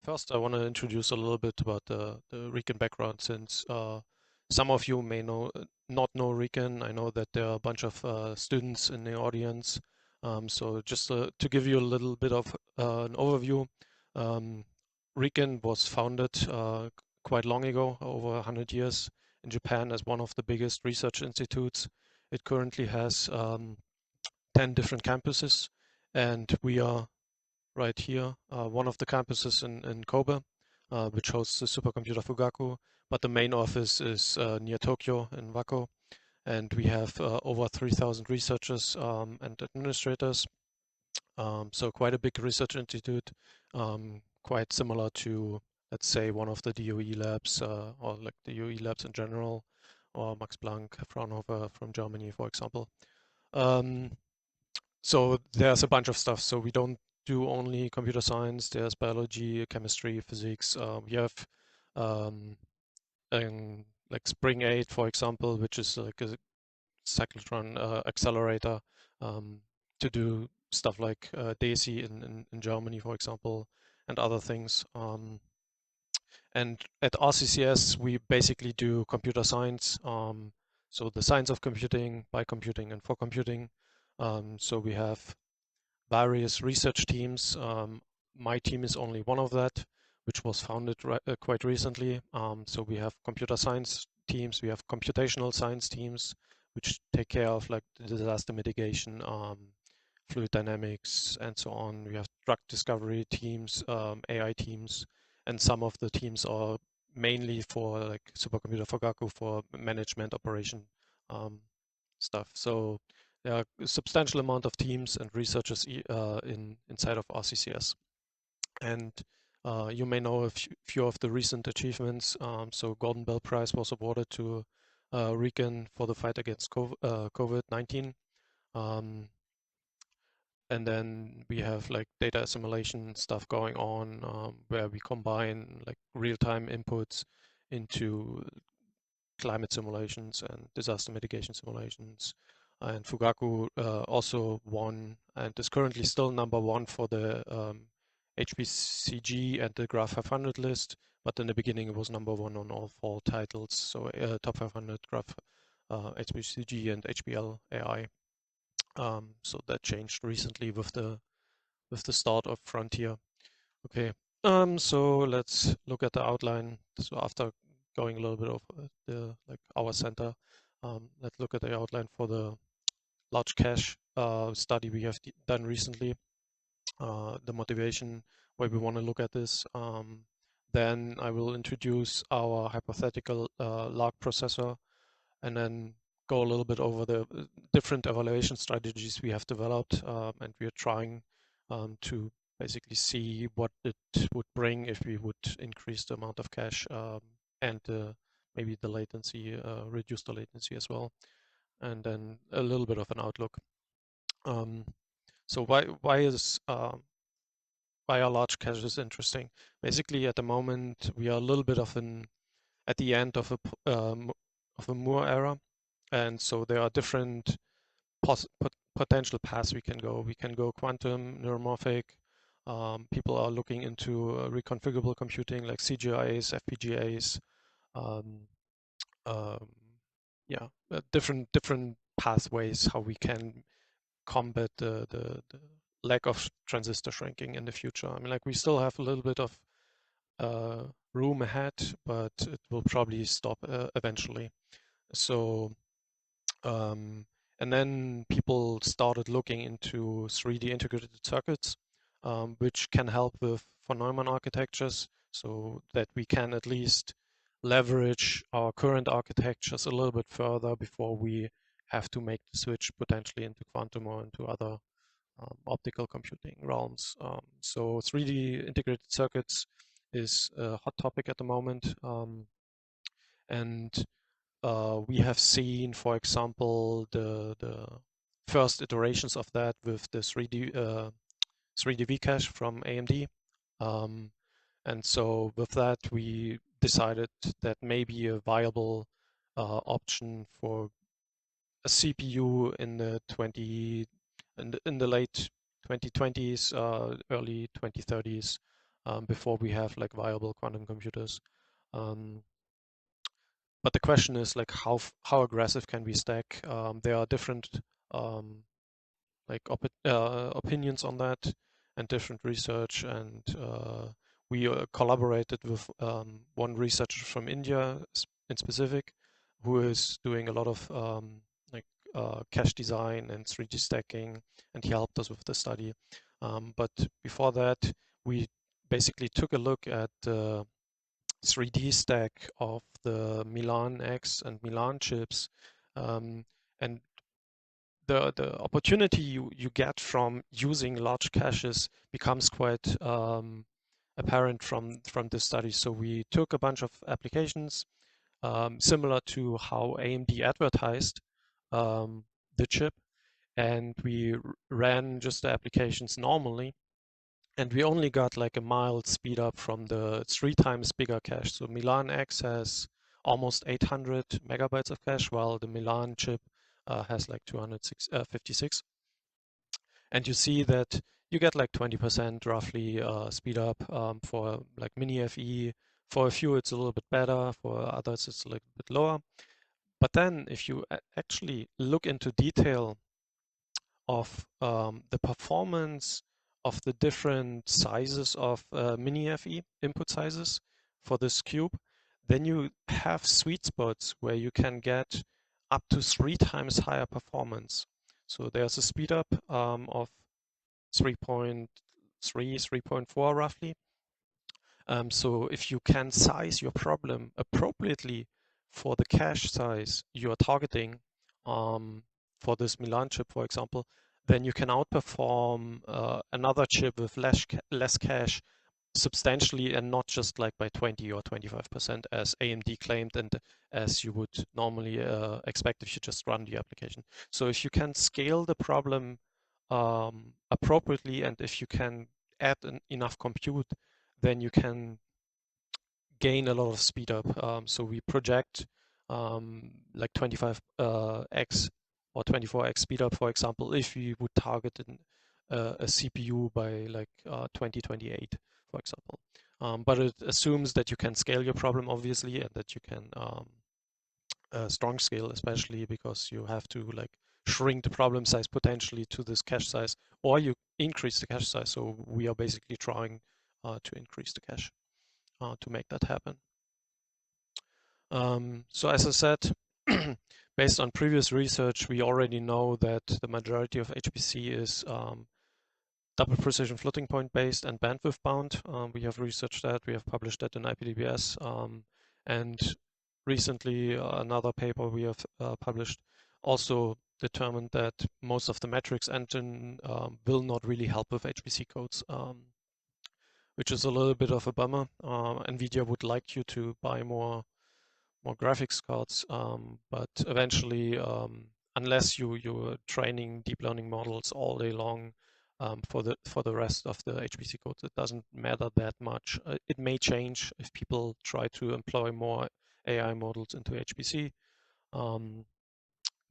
First, I want to introduce a little bit about the RIKEN background, since some of you may not know RIKEN. I know that there are a bunch of students in the audience. So just to give you a little bit of an overview, um, RIKEN was founded quite long ago, over 100 years, in Japan as one of the biggest research institutes. It currently has 10 different campuses, and we are right here, one of the campuses in Kobe, which hosts the supercomputer Fugaku, but the main office is near Tokyo in Wako, and we have over 3,000 researchers and administrators. So quite a big research institute, quite similar to, let's say, one of the DOE labs, or like the DOE labs in general, or Max Planck, Fraunhofer from Germany, for example. So there's a bunch of stuff. So we don't do only computer science. There's biology, chemistry, physics. We have um, like Spring 8, for example, which is like a cyclotron accelerator to do stuff like DESI in Germany, for example, and other things. And at R-CCS, we basically do computer science. So the science of computing, by computing, and for computing. So we have various research teams. My team is only one of that, which was founded quite recently. So we have computer science teams, we have computational science teams, which take care of like the disaster mitigation, fluid dynamics, and so on. We have drug discovery teams, AI teams, and some of the teams are mainly for like supercomputer Fugaku for management operation stuff. So there are a substantial amount of teams and researchers inside of R-CCS. And you may know a few of the recent achievements. So Golden Bell Prize was awarded to RIKEN for the fight against COVID-19. And then we have like data assimilation stuff going on, where we combine like real-time inputs into climate simulations and disaster mitigation simulations. And Fugaku also won and is currently still #1 for the HPCG and the Graph 500 list, but in the beginning it was #1 on all 4 titles, so top 500 Graph, HPCG, and HBL AI. So that changed recently with the start of Frontier. Okay, so let's look at the outline. So after going a little bit over the our center, let's look at the outline for the large cache study we have done recently. The motivation why we want to look at this. Then I will introduce our hypothetical LARC processor, and then go a little bit over the different evaluation strategies we have developed, and we are trying to basically see what it would bring if we would increase the amount of cache, and maybe the latency, reduce the latency as well, and then a little bit of an outlook. So why are large caches interesting? Basically, at the moment, we are a little bit at the end of a Moore era, and so there are different potential paths we can go. We can go quantum, neuromorphic. People are looking into reconfigurable computing like CGIs, FPGAs. Yeah, different pathways how we can combat the lack of transistor shrinking in the future. I mean, like we still have a little bit of room ahead, but it will probably stop eventually. So, and then people started looking into 3D integrated circuits, which can help with von Neumann architectures, so that we can at least leverage our current architectures a little bit further before we have to make the switch potentially into quantum or into other optical computing realms. So 3D integrated circuits is a hot topic at the moment. And we have seen, for example, the first iterations of that with the 3D V-cache from AMD. And so with that, we decided that maybe a viable option for a CPU in the late 2020s, early 2030s, before we have like viable quantum computers. But the question is like how aggressive can we stack? There are different like opinions on that and different research, and we collaborated with one researcher from India in specific, who is doing a lot of like cache design and 3D stacking, and he helped us with the study. But before that, we basically took a look at the 3D stack of the Milan X and Milan chips, and the opportunity you get from using large caches becomes quite apparent from this study. So we took a bunch of applications similar to how AMD advertised the chip, and we ran just the applications normally, and we only got like a mild speed up from the 3 times bigger cache. So Milan X has almost 800 megabytes of cache, while the Milan chip has like 256. And you see that you get like 20% roughly speed up for like mini FE. For a few, it's a little bit better. For others, it's a little bit lower. But then if you actually look into detail of the performance of the different sizes of mini FE input sizes for this cube, then you have sweet spots where you can get up to 3 times higher performance. So there's a speed up of 3.3, 3.4 roughly. So if you can size your problem appropriately for the cache size you are targeting for this Milan chip, for example, then you can outperform another chip with less cache substantially, and not just like by 20 or 25% as AMD claimed, and as you would normally expect if you just run the application. So if you can scale the problem appropriately, and if you can add enough compute, then you can gain a lot of speed up. So we project like 25x or 24x speed up, for example, if we would target a CPU by like 2028, for example. But it assumes that you can scale your problem, obviously, and that you can strong scale, especially because you have to like shrink the problem size potentially to this cache size, or you increase the cache size. So we are basically trying to increase the cache to make that happen. So as I said, based on previous research, we already know that the majority of HPC is double precision floating point based and bandwidth bound. We have researched that, we have published that in IPDBS, and recently another paper we have published also determined that most of the metrics engine will not really help with HPC codes, which is a little bit of a bummer. NVIDIA would like you to buy more graphics cards, but eventually, unless you're training deep learning models all day long for the rest of the HPC code, it doesn't matter that much. It may change if people try to employ more AI models into HPC,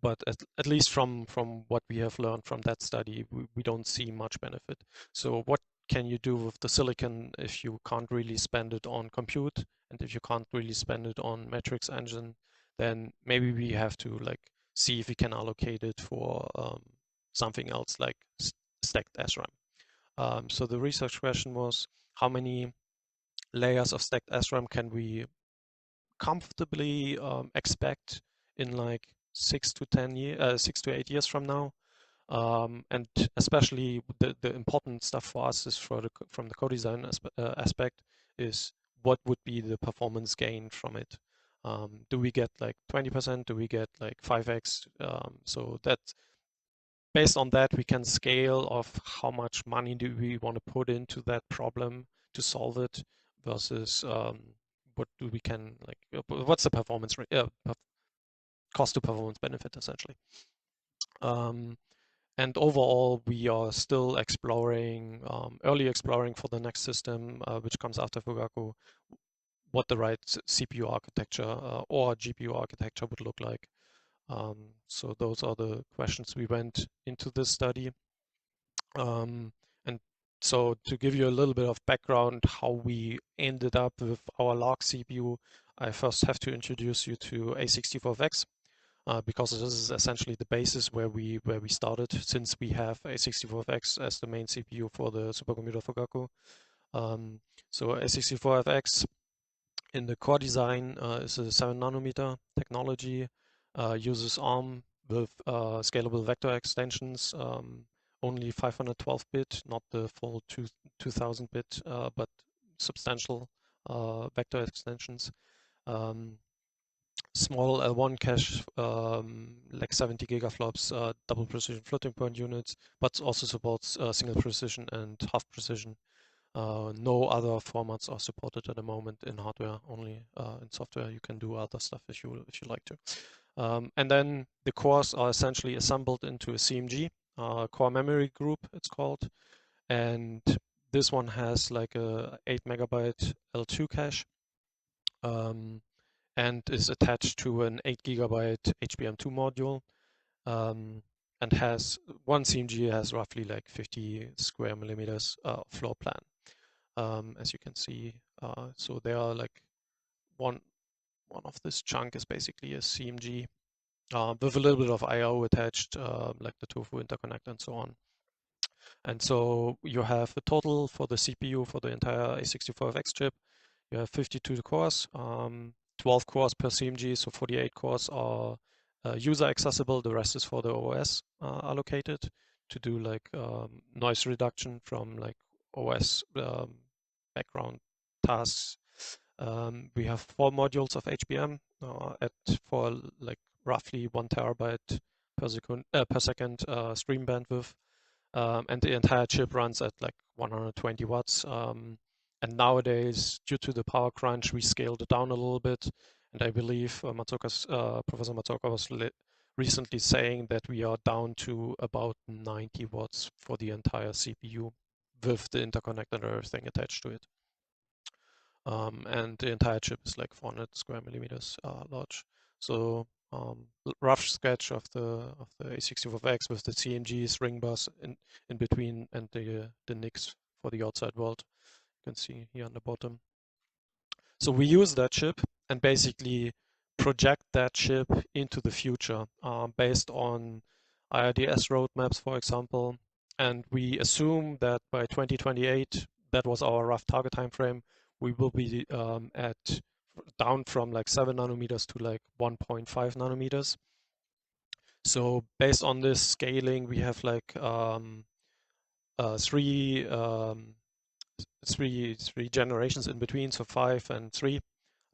but at least from what we have learned from that study, we don't see much benefit. So what can you do with the silicon if you can't really spend it on compute, and if you can't really spend it on metrics engine? Then maybe we have to like see if we can allocate it for something else like stacked SRAM. So the research question was, how many layers of stacked SRAM can we comfortably expect in like 6 to 8 years from now? And especially the important stuff for us is from the co-design aspect is what would be the performance gain from it? Do we get like 20%? Do we get like 5x? So that based on that, we can scale of how much money do we want to put into that problem to solve it versus what do we can like, what's the performance cost to performance benefit essentially. And overall, we are still exploring, early exploring for the next system, which comes after Fugaku, what the right CPU architecture or GPU architecture would look like. So those are the questions we went into this study. And So to give you a little bit of background how we ended up with our LARC CPU, I first have to introduce you to A64X. Because this is essentially the basis where we started, since we have A64X as the main CPU for the supercomputer Fugaku. So A64FX in the core design is a 7nm technology, uses ARM with scalable vector extensions, only 512-bit, not the full 2000-bit, but substantial vector extensions. Small L1 cache, like 70 gigaflops, double precision floating point units, but also supports single precision and half precision. No other formats are supported at the moment in hardware, only in software. You can do other stuff if you like to. And then the cores are essentially assembled into a CMG, core memory group it's called, and this one has like a 8 megabyte L2 cache. And is attached to an 8 gigabyte HBM2 module, and has one CMG has roughly like 50 square millimeters floor plan, as you can see. So they are like one of this chunk is basically a CMG with a little bit of I/O attached, like the tofu interconnect and so on. And so you have a total for the CPU for the entire A64FX chip. You have 52 cores, 12 cores per CMG, so 48 cores are user accessible. The rest is for the OS allocated to do like noise reduction from like OS background tasks. We have 4 modules of HBM for like roughly 1 terabyte per second stream bandwidth. And the entire chip runs at like 120 watts. And nowadays, due to the power crunch, we scaled it down a little bit. And I believe Professor Matsuoka was recently saying that we are down to about 90 watts for the entire CPU with the interconnect and everything attached to it. And the entire chip is like 400 square millimeters large. So rough sketch of the A64X with the CMGs, ring bus in between, and the NICs for the outside world. You can see here on the bottom. So we use that chip and basically project that chip into the future based on IRDS roadmaps, for example. And we assume that by 2028, that was our rough target time frame, we will be down from like 7 nanometers to like 1.5 nanometers. So based on this scaling, we have like three generations in between, so 5 and 3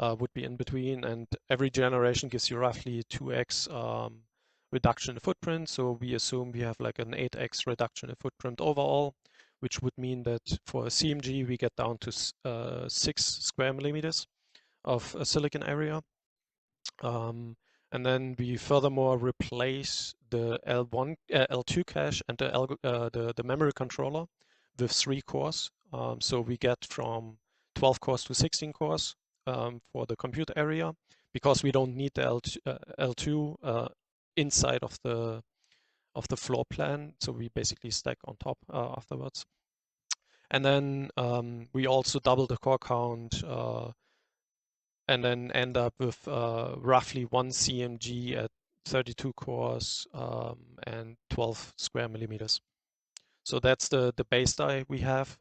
would be in between, and every generation gives you roughly 2x reduction in footprint. So we assume we have like an 8x reduction in footprint overall, which would mean that for a CMG we get down to 6 square millimeters of silicon area. And then we furthermore replace the L2 cache and the memory controller with 3 cores. So we get from 12 cores to 16 cores for the compute area, because we don't need the L2 inside of the floor plan. So we basically stack on top afterwards. And then we also double the core count and then end up with roughly 1 CMG at 32 cores and 12 square millimeters. So that's the base die we have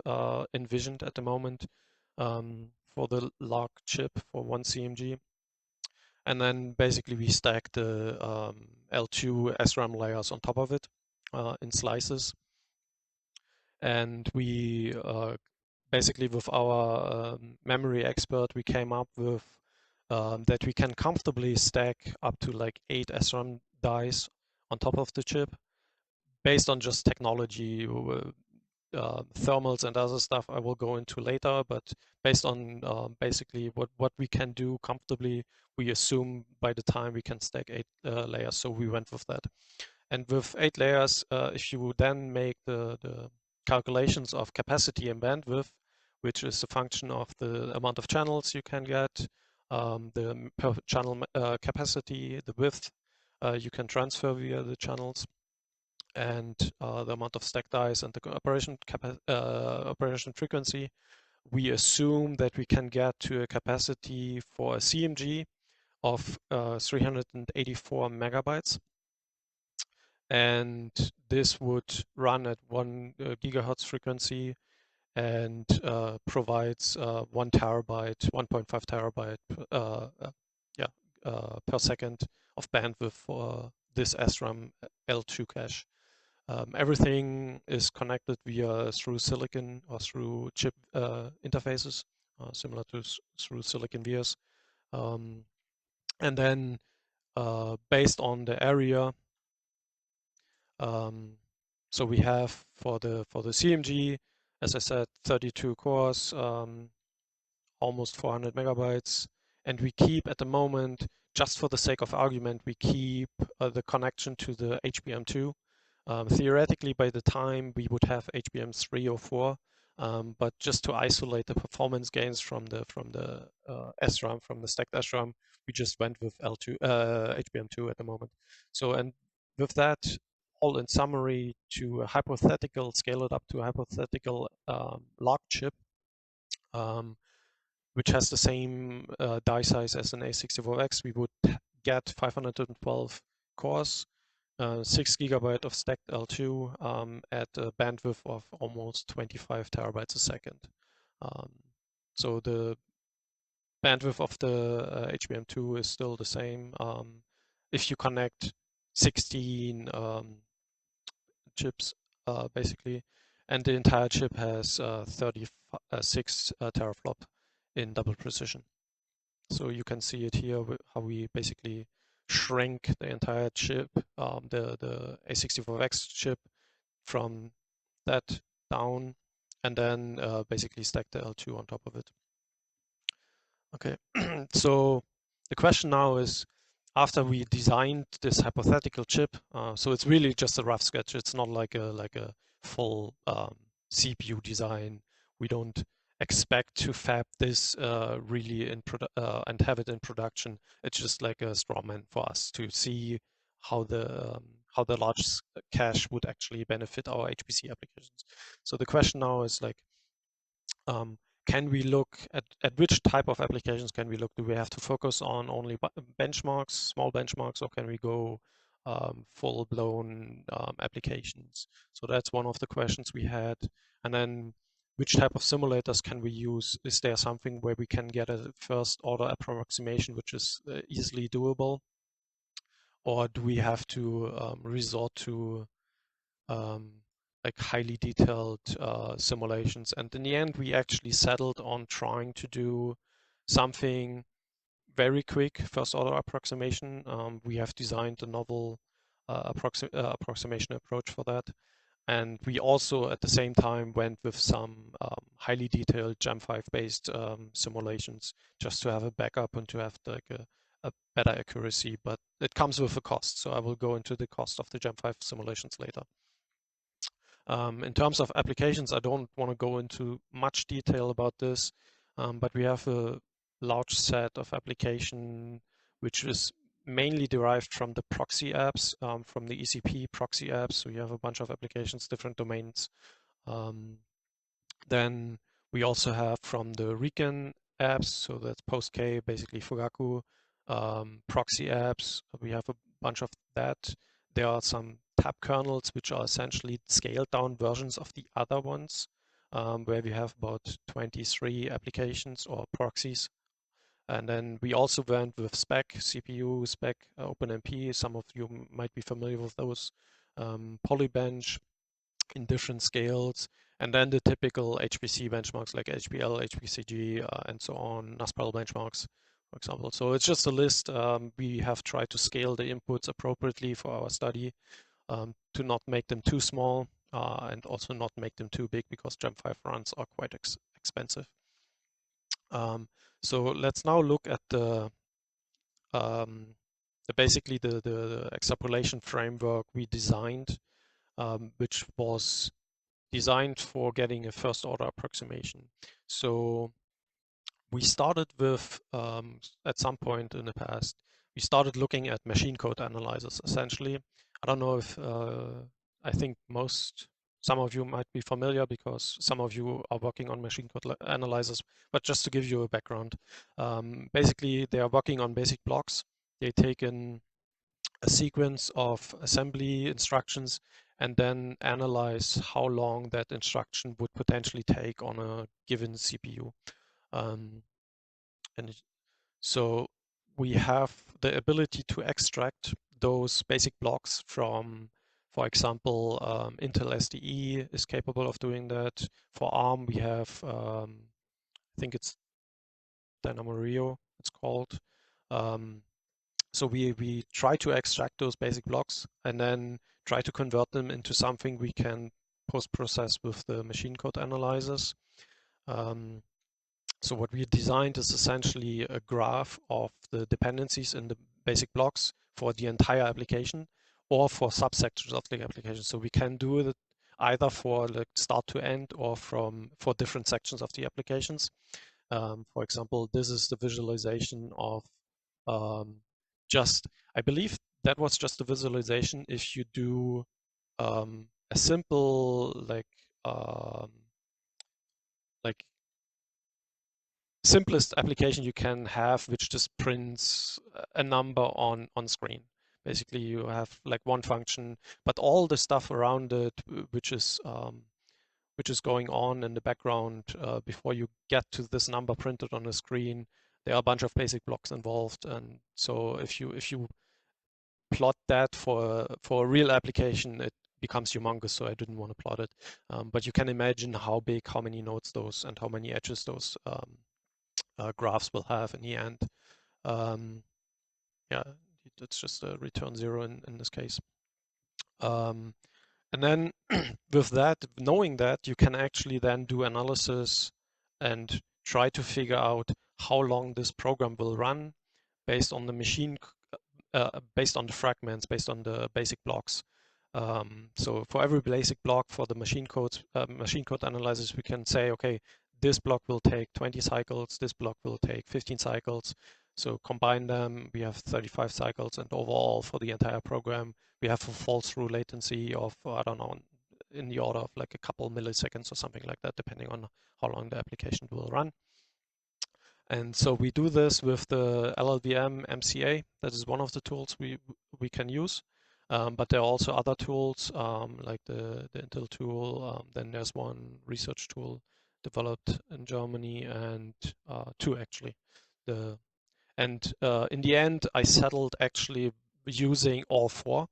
envisioned at the moment for the LARC chip for 1 CMG. And then basically we stack the L2 SRAM layers on top of it in slices. And we basically, with our memory expert, we came up with that we can comfortably stack up to like 8 SRAM dies on top of the chip based on just technology, thermals and other stuff I will go into later, but based on basically what we can do comfortably, we assume by the time we can stack 8 layers, so we went with that. And with 8 layers, if you then make the calculations of capacity and bandwidth, which is a function of the amount of channels you can get, the per channel capacity, the width you can transfer via the channels, and the amount of stacked dice and the operation frequency, we assume that we can get to a capacity for a CMG of 384 megabytes. And this would run at 1 gigahertz frequency and provides 1 terabyte, 1.5 terabyte per second of bandwidth for this SRAM L2 cache. Everything is connected via through silicon or through chip interfaces, similar to through silicon vias. And then based on the area, so we have for the CMG, as I said, 32 cores, almost 400 megabytes, and we keep at the moment, just for the sake of argument, we keep the connection to the HBM2. Theoretically, by the time we would have HBM3 or 4, but just to isolate the performance gains from the SRAM, from the stacked SRAM, we just went with HBM2 at the moment. So, and with that, all in summary, to a hypothetical, scale it up to a hypothetical LARC chip, which has the same die size as an A64X, we would get 512 cores, 6 gigabyte of stacked L2 at a bandwidth of almost 25 terabytes a second. So the bandwidth of the HBM2 is still the same. If you connect 16 chips, basically, and the entire chip has 36 teraflop in double precision. So you can see it here, how we basically shrink the entire chip, the A64X chip, from that down, and then basically stack the L2 on top of it. Okay, so the question now is, after we designed this hypothetical chip, so it's really just a rough sketch. It's not like a full CPU design. We don't expect to fab this really in and have it in production. It's just like a straw man for us to see how the large cache would actually benefit our HPC applications. So the question now is like, can we look at which type of applications can we look? Do we have to focus on only benchmarks, small benchmarks, or can we go full-blown applications? So that's one of the questions we had. And then which type of simulators can we use? Is there something where we can get a first-order approximation which is easily doable? Or do we have to resort to like highly detailed simulations? And in the end, we actually settled on trying to do something very quick, first order approximation. We have designed a novel approximation approach for that. And we also, at the same time, went with some highly detailed Gem5 based simulations, just to have a backup and to have like a better accuracy, but it comes with a cost. So I will go into the cost of the Gem5 simulations later. In terms of applications, I don't want to go into much detail about this, but we have a large set of application which is mainly derived from the proxy apps, from the ECP proxy apps. So you have a bunch of applications, different domains. Then we also have from the RIKEN apps, so that's PostK, basically Fugaku, proxy apps. We have a bunch of that. There are some tab kernels, which are essentially scaled down versions of the other ones, where we have about 23 applications or proxies. And then we also went with spec, CPU, spec, OpenMP. Some of you might be familiar with those. Polybench in different scales. And then the typical HPC benchmarks like HPL, HPCG, and so on, NASPAL benchmarks, for example. So it's just a list. We have tried to scale the inputs appropriately for our study, to not make them too small and also not make them too big, because Gem5 runs are quite expensive. So let's now look at basically the extrapolation framework we designed, which was designed for getting a first order approximation. So we started with, at some point in the past, we started looking at machine code analyzers, essentially. I don't know if I think some of you might be familiar because some of you are working on machine code analyzers, but just to give you a background, basically they are working on basic blocks. They take in a sequence of assembly instructions and then analyze how long that instruction would potentially take on a given CPU. And so we have the ability to extract those basic blocks from, for example, Intel SDE is capable of doing that. For ARM, we have, I think it's Dynamo Rio, it's called. So we try to extract those basic blocks and then try to convert them into something we can post-process with the machine code analyzers. So what we designed is essentially a graph of the dependencies in the basic blocks for the entire application or for subsections of the application. So we can do it either for like start to end or for different sections of the applications. For example, this is the visualization of I believe that was just a visualization if you do a simple simplest application you can have, which just prints a number on screen. Basically, you have like one function, but all the stuff around it, which is going on in the background before you get to this number printed on the screen, there are a bunch of basic blocks involved. And so if you plot that for a real application, it becomes humongous. So I didn't want to plot it, but you can imagine how big, how many nodes those, and how many edges those graphs will have in the end. Yeah, it's just a return 0 in this case. And then with that, knowing that, you can actually then do analysis and try to figure out how long this program will run based on the based on the fragments, based on the basic blocks. So for every basic block for the machine code analysis, we can say, okay, this block will take 20 cycles, this block will take 15 cycles. So combine them, we have 35 cycles, and overall for the entire program, we have a fall-through latency of, I don't know, in the order of like a couple milliseconds or something like that, depending on how long the application will run. And so we do this with the LLVM MCA. That is one of the tools we can use. But there are also other tools like the Intel tool. Then there's one research tool developed in Germany, and two actually. In the end, I settled actually using all four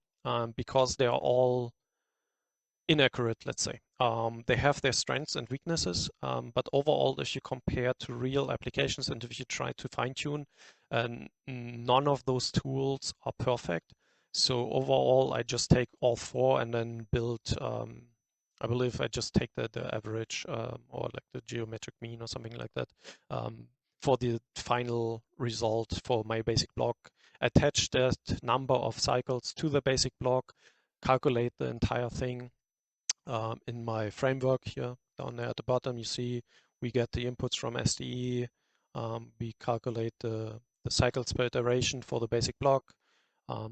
because they are all inaccurate, let's say. They have their strengths and weaknesses, but overall, if you compare to real applications and if you try to fine-tune, none of those tools are perfect. So overall, I just take all four and then build, I believe I just take the average or like the geometric mean or something like that for the final result for my basic block. Attach that number of cycles to the basic block, calculate the entire thing. In my framework here, down there at the bottom, you see we get the inputs from SDE. We calculate the cycles per iteration for the basic block,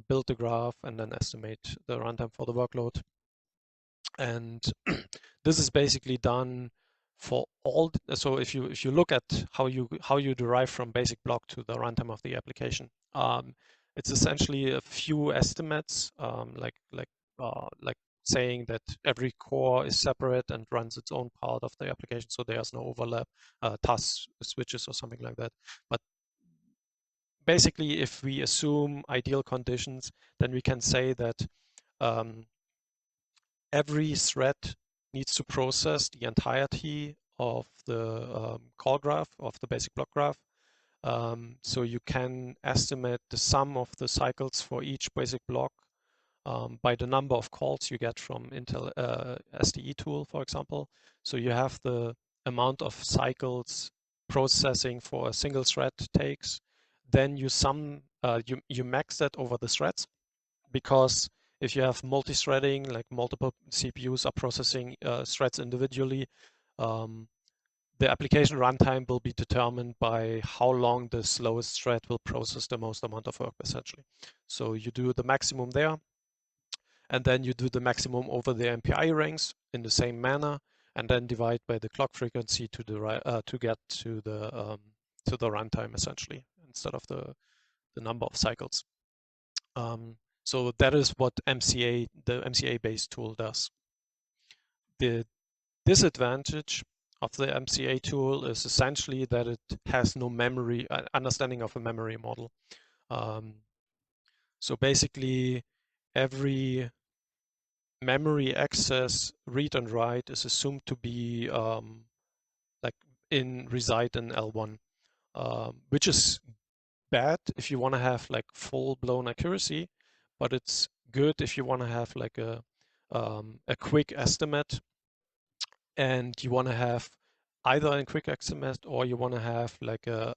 build the graph, and then estimate the runtime for the workload. And this is basically done for all. So if you look at how you derive from basic block to the runtime of the application, it's essentially a few estimates, like saying that every core is separate and runs its own part of the application, so there's no overlap, task switches or something like that. But basically, if we assume ideal conditions, then we can say that every thread needs to process the entirety of the call graph, of the basic block graph. So you can estimate the sum of the cycles for each basic block by the number of calls you get from Intel SDE tool, for example. So you have the amount of cycles processing for a single thread takes. Then you you max that over the threads, because if you have multi-threading, like multiple CPUs are processing threads individually, the application runtime will be determined by how long the slowest thread will process the most amount of work, essentially. So you do the maximum there. and then you do the maximum over the MPI rings in the same manner, and then divide by the clock frequency to the to get to the runtime essentially, instead of the number of cycles. So that is what the MCA-based tool does. The disadvantage of the MCA tool is essentially that it has no memory understanding of a memory model. So basically, every memory access read and write is assumed to be reside in L1, which is bad if you want to have like full-blown accuracy, but it's good if you want to have like a quick estimate, and you want to have either a quick estimate or you want to have like a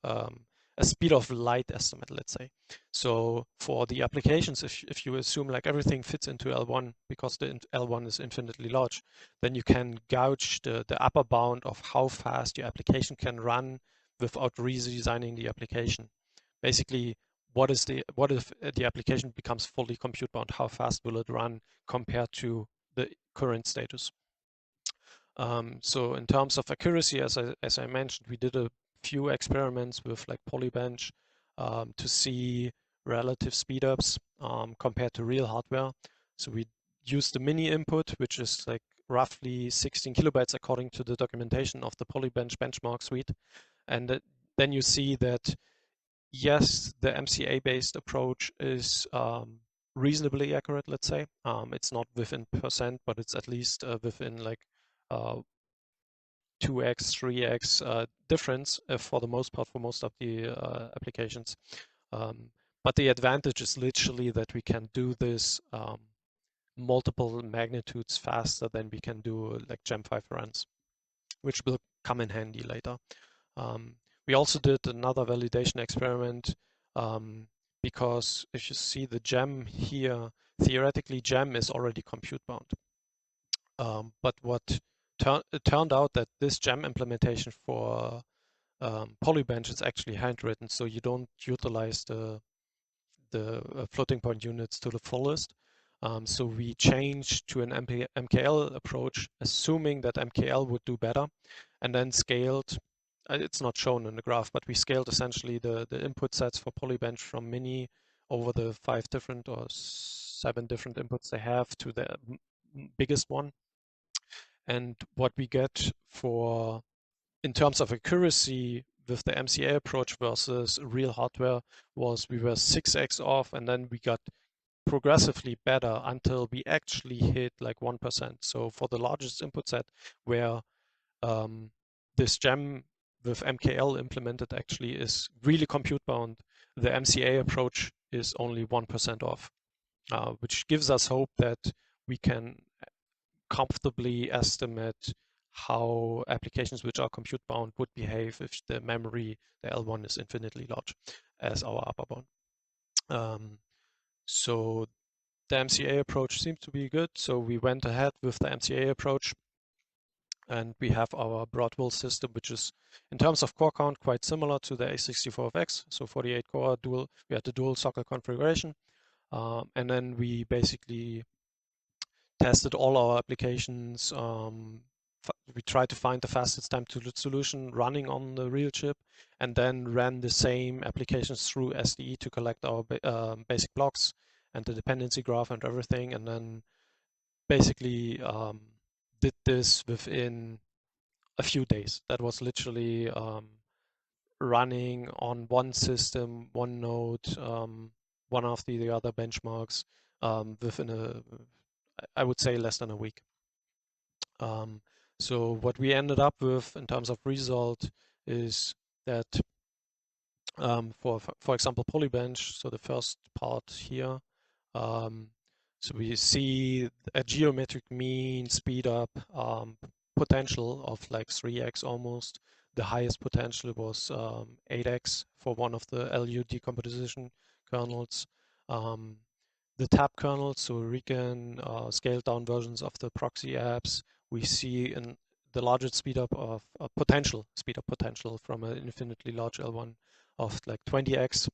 speed of light estimate, let's say. So for the applications, if you assume like everything fits into L1 because the L1 is infinitely large, then you can gauge the upper bound of how fast your application can run without redesigning the application. Basically, what if the application becomes fully compute bound? How fast will it run compared to the current status? So in terms of accuracy, as I mentioned, we did a few experiments with like Polybench to see relative speedups compared to real hardware. So we used the mini input, which is like roughly 16 kilobytes according to the documentation of the Polybench benchmark suite. And then you see that, yes, the MCA-based approach is reasonably accurate, let's say. It's not within percent, but it's at least within like 2x, 3x difference for the most part for most of the applications. But the advantage is literally that we can do this multiple magnitudes faster than we can do like Gem5 runs, which will come in handy later. We also did another validation experiment because if you see the gem here, theoretically gem is already compute bound. But it turned out that this gem implementation for Polybench is actually handwritten, so you don't utilize the floating point units to the fullest. So we changed to an MKL approach, assuming that MKL would do better, and then scaled. It's not shown in the graph, but we scaled essentially the input sets for Polybench from mini over the 5 different or 7 different inputs they have to the biggest one. And what we get for, in terms of accuracy with the MCA approach versus real hardware, was we were 6x off, and then we got progressively better until we actually hit like 1%. So for the largest input set, where this gem with MKL implemented actually is really compute bound, the MCA approach is only 1% off, which gives us hope that we can comfortably estimate how applications which are compute bound would behave if the memory, the L1, is infinitely large as our upper bound. So the MCA approach seems to be good. So we went ahead with the MCA approach, and we have our Broadwell system, which is in terms of core count quite similar to the A64FX. So 48 core dual, we had the dual socket configuration. And then we basically tested all our applications. We tried to find the fastest time to solution running on the real chip, and then ran the same applications through SDE to collect our basic blocks and the dependency graph and everything, and then basically did this within a few days. That was literally running on one system, one node, one after the other benchmarks within I would say less than a week. So what we ended up with in terms of result is that for example, Polybench, so the first part here, so we see a geometric mean speed up potential of like 3x almost. The highest potential was 8x for one of the LU decomposition kernels. The tab kernels, so RIKEN, scaled down versions of the proxy apps, we see in the largest speed up of speed up potential from an infinitely large L1 of like 20x.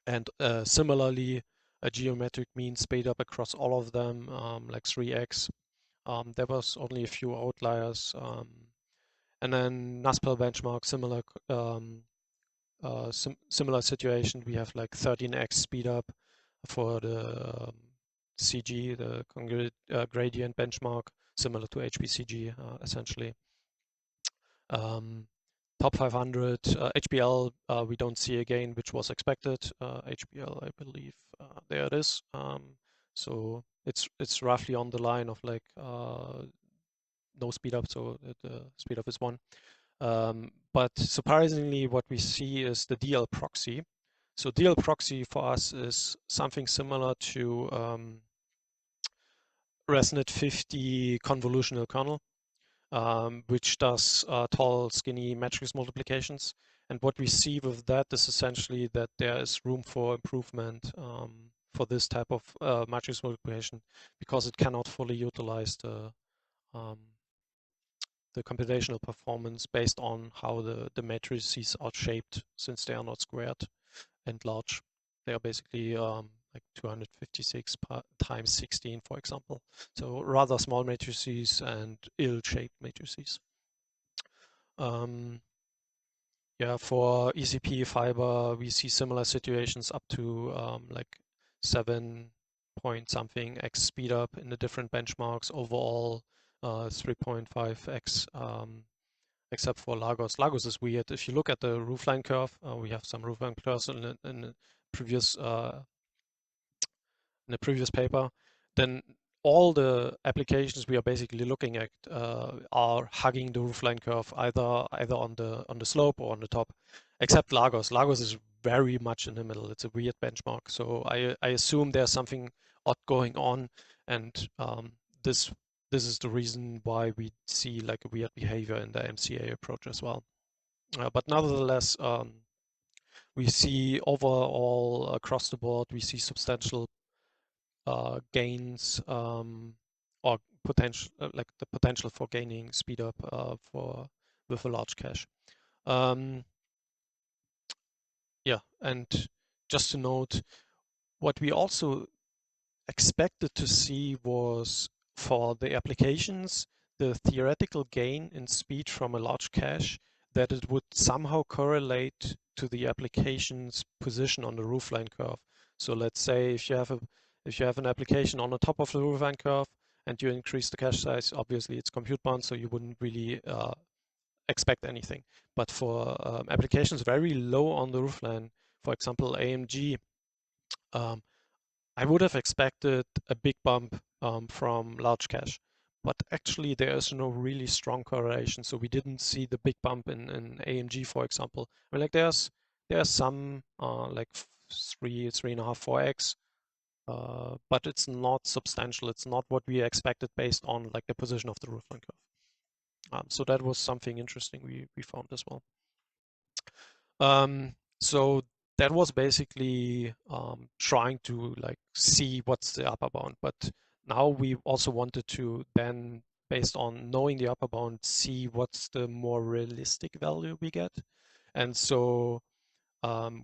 And similarly, a geometric mean speed up across all of them, like 3x. There was only a few outliers. And then NASPEL benchmark, similar situation. We have like 13x speed up for the CG, the gradient benchmark, similar to HPCG essentially. Top 500 HPL, we don't see again, which was expected. HPL, I believe, there it is. So it's roughly on the line of like no speed up, so the speed up is 1. But surprisingly, what we see is the DL proxy. So DL proxy for us is something similar to ResNet 50 convolutional kernel, which does tall, skinny matrix multiplications. And what we see with that is essentially that there is room for improvement for this type of matrix multiplication because it cannot fully utilize the computational performance based on how the matrices are shaped, since they are not squared and large. They are basically like 256 times 16, for example. So rather small matrices and ill-shaped matrices. Yeah, for ECP fiber, we see similar situations up to like 7 point something x speed up in the different benchmarks. Overall, 3.5x, except for Lagos. Lagos is weird. If you look at the roofline curve, we have some roofline curves in the previous paper, then all the applications we are basically looking at are hugging the roofline curve, either on the slope or on the top, except Lagos. Lagos is very much in the middle. It's a weird benchmark. So I assume there's something odd going on, and this is the reason why we see like a weird behavior in the MCA approach as well. But nevertheless, we see overall across the board, we see substantial gains or potential, like the potential for gaining speed up with a large cache. Yeah, and just to note, what we also expected to see was for the applications, the theoretical gain in speed from a large cache, that it would somehow correlate to the application's position on the roofline curve. So let's say if you have an application on the top of the roofline curve and you increase the cache size, obviously it's compute bound, so you wouldn't really expect anything. But for applications very low on the roofline, for example, AMG, I would have expected a big bump from large cache, but actually there is no really strong correlation. So we didn't see the big bump in AMG, for example. I mean, like there's some like 3.5, 4x, but it's not substantial. It's not what we expected based on like the position of the roofline curve. So that was something interesting we found as well. So that was basically trying to like see what's the upper bound, but now we also wanted to then, based on knowing the upper bound, see what's the more realistic value we get. And so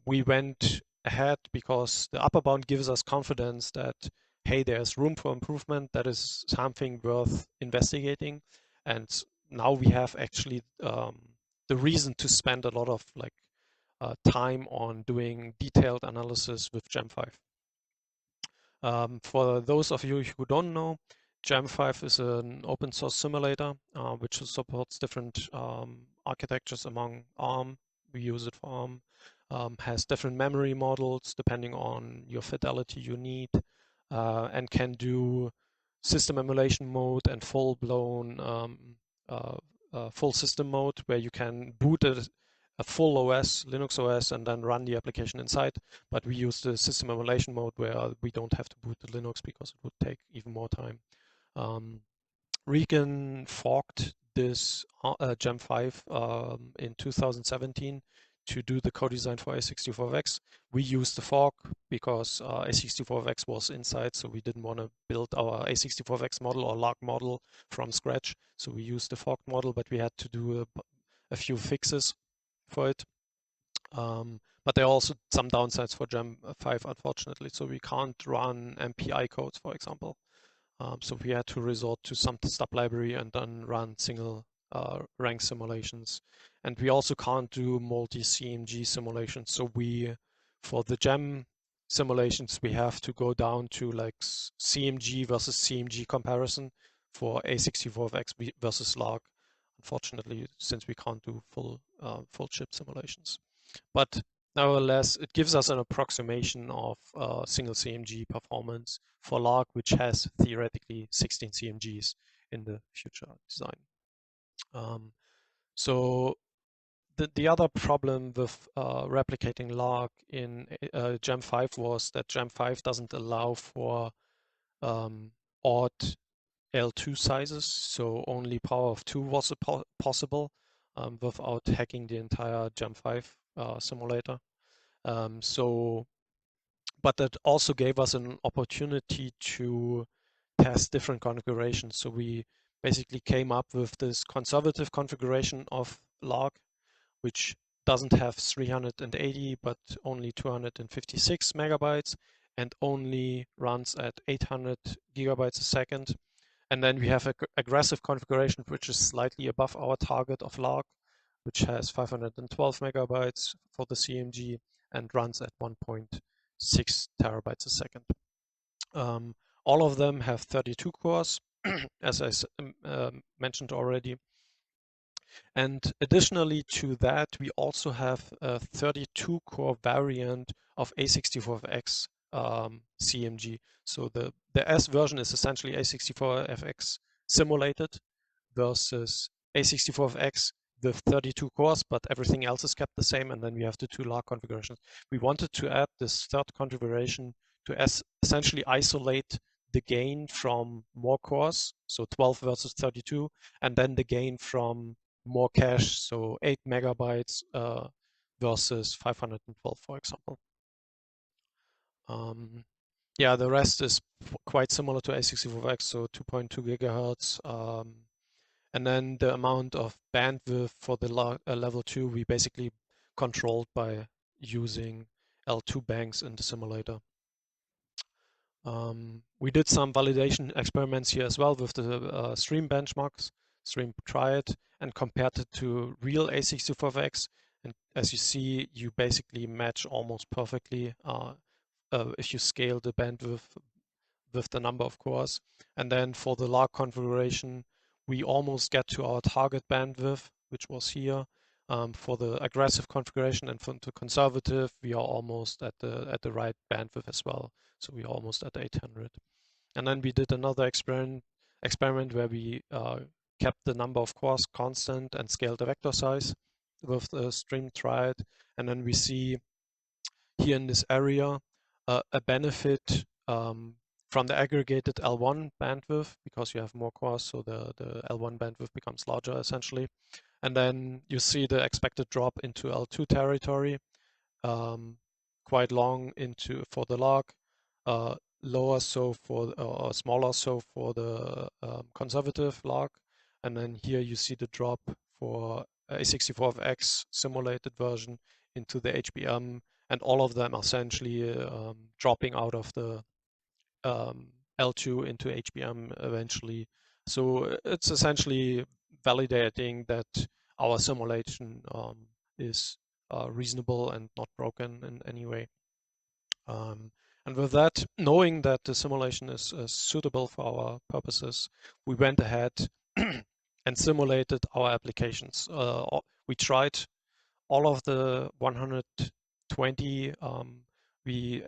we went ahead because the upper bound gives us confidence that, hey, there's room for improvement. That is something worth investigating. And now we have actually the reason to spend a lot of like time on doing detailed analysis with Gem5. For those of you who don't know, Gem5 is an open source simulator which supports different architectures among ARM. We use it for ARM. Has different memory models depending on your fidelity you need, and can do system emulation mode and full-blown full system mode, where you can boot a full OS, Linux OS, and then run the application inside. But we use the system emulation mode where we don't have to boot the Linux because it would take even more time. RIKEN forked this Gem5 in 2017 to do the co-design for A64X. We used the fork because A64X was inside, so we didn't want to build our A64X model or LARC model from scratch. So we used the forked model, but we had to do a few fixes for it. But there are also some downsides for Gem 5, unfortunately. So we can't run MPI codes, for example. So we had to resort to some stub library and then run single rank simulations. And we also can't do multi-CMG simulations. So for the Gem simulations, we have to go down to like CMG versus CMG comparison for A64X versus LARC, unfortunately, since we can't do full chip simulations. But nevertheless, it gives us an approximation of single CMG performance for LARC, which has theoretically 16 CMGs in the future design. So the other problem with replicating LARC in Gem 5 was that Gem 5 doesn't allow for odd L2 sizes, so only power of 2 was possible without hacking the entire Gem 5 simulator. But that also gave us an opportunity to test different configurations. So we basically came up with this conservative configuration of LARC, which doesn't have 380, but only 256 megabytes and only runs at 800 gigabytes a second. And then we have an aggressive configuration, which is slightly above our target of LARC, which has 512 megabytes for the CMG and runs at 1.6 terabytes a second. All of them have 32 cores, as I mentioned already. And additionally to that, we also have a 32-core variant of A64FX CMG. So the S version is essentially A64FX simulated versus A64FX with 32 cores, but everything else is kept the same, and then we have the two LARC configurations. We wanted to add this third configuration to essentially isolate the gain from more cores, so 12 versus 32, and then the gain from more cache, so 8 megabytes versus 512, for example. Yeah, the rest is quite similar to A64X, so 2.2 gigahertz. And then the amount of bandwidth for the level 2, we basically controlled by using L2 banks in the simulator. We did some validation experiments here as well with the stream benchmarks, stream tried, and compared it to real A64X. And as you see, you basically match almost perfectly if you scale the bandwidth with the number of cores. And then for the LARC configuration, we almost get to our target bandwidth, which was here. For the aggressive configuration and for the conservative, we are almost at the right bandwidth as well. So we are almost at 800. And then we did another experiment where we kept the number of cores constant and scaled the vector size with the stream triad. And then we see here in this area a benefit from the aggregated L1 bandwidth, because you have more cores, so the L1 bandwidth becomes larger essentially. And then you see the expected drop into L2 territory, quite long for the LARC, lower so for or smaller so for the conservative LARC. And then here you see the drop for A64X simulated version into the HBM, and all of them are essentially dropping out of the L2 into HBM eventually. So it's essentially validating that our simulation is reasonable and not broken in any way. And with that, knowing that the simulation is suitable for our purposes, we went ahead and simulated our applications. We tried all of the 120. We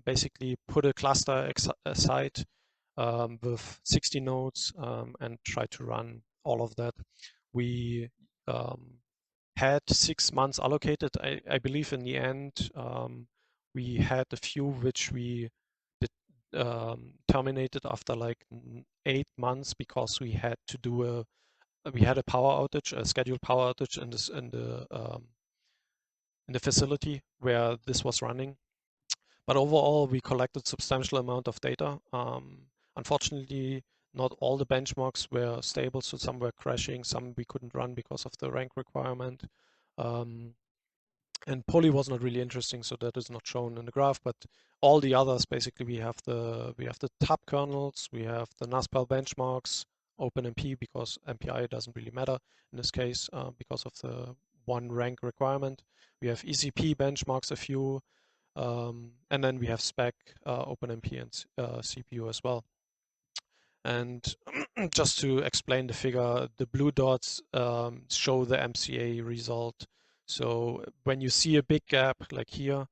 basically put a cluster aside with 60 nodes and tried to run all of that. We had 6 months allocated. I believe in the end, we had a few which we terminated after like 8 months because we had to do we had a power outage, a scheduled power outage in the facility where this was running. But overall, we collected substantial amount of data. Unfortunately, not all the benchmarks were stable, so some were crashing, some we couldn't run because of the rank requirement. And poly was not really interesting, so that is not shown in the graph. But all the others, basically, we have the tab kernels, we have the NASPAL benchmarks, OpenMP, because MPI doesn't really matter in this case because of the one rank requirement. We have ECP benchmarks, a few, and then we have spec, OpenMP, and CPU as well. And just to explain the figure, the blue dots show the MCA result. So when you see a big gap like here,